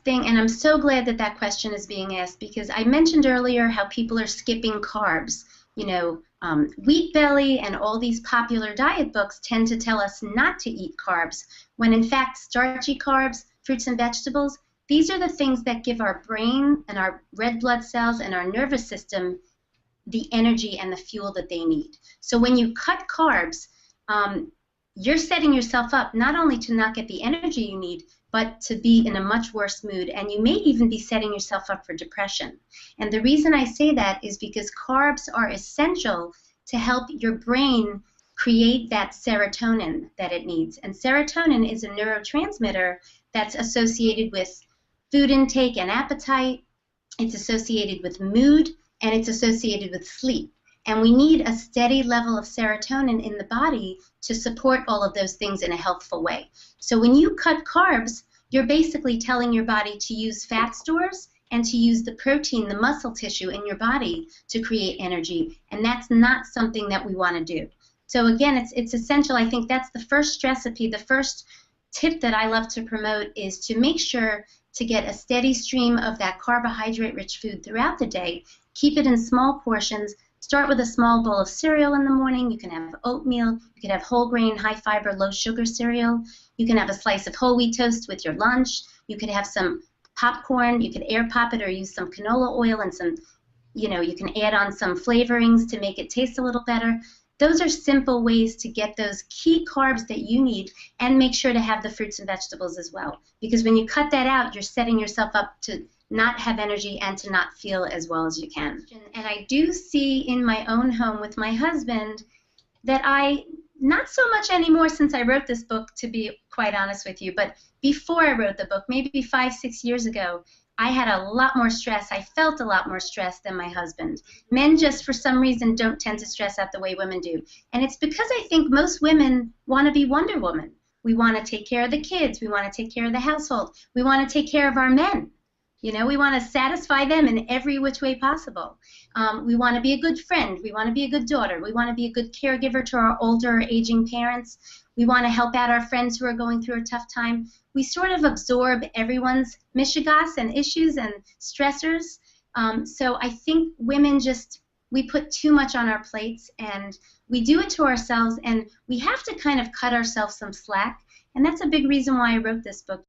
thing, and I'm so glad that that question is being asked, because I mentioned earlier how people are skipping carbs. You know, Wheat Belly and all these popular diet books tend to tell us not to eat carbs, when in fact starchy carbs, fruits and vegetables, these are the things that give our brain and our red blood cells and our nervous system the energy and the fuel that they need. So when you cut carbs, you're setting yourself up not only to not get the energy you need, but to be in a much worse mood, and you may even be setting yourself up for depression. And the reason I say that is because carbs are essential to help your brain create that serotonin that it needs. And serotonin is a neurotransmitter that's associated with food intake and appetite. It's associated with mood, and it's associated with sleep. And we need a steady level of serotonin in the body to support all of those things in a healthful way. So when you cut carbs, you're basically telling your body to use fat stores and to use the protein, the muscle tissue in your body to create energy. And that's not something that we want to do. So again, it's essential. I think that's the first recipe, the first tip that I love to promote is to make sure to get a steady stream of that carbohydrate-rich food throughout the day. Keep it in small portions. Start with a small bowl of cereal in the morning. You can have oatmeal. You can have whole grain, high fiber, low sugar cereal. You can have a slice of whole wheat toast with your lunch. You could have some popcorn. You could air pop it or use some canola oil and some, you know, you can add on some flavorings to make it taste a little better. Those are simple ways to get those key carbs that you need, and make sure to have the fruits and vegetables as well. Because when you cut that out, you're setting yourself up to not have energy and to not feel as well as you can. And I do see in my own home with my husband that not so much anymore since I wrote this book, to be quite honest with you, but before I wrote the book, maybe 5-6 years ago, I had a lot more stress. I felt a lot more stress than my husband. Men just for some reason don't tend to stress out the way women do. And it's because I think most women want to be Wonder Woman. We want to take care of the kids. We want to take care of the household. We want to take care of our men. You know, we want to satisfy them in every which way possible. We want to be a good friend. We want to be a good daughter. We want to be a good caregiver to our older, aging parents. We want to help out our friends who are going through a tough time. We sort of absorb everyone's mishigas and issues and stressors. So I think women we put too much on our plates, and we do it to ourselves, and we have to kind of cut ourselves some slack. And that's a big reason why I wrote this book.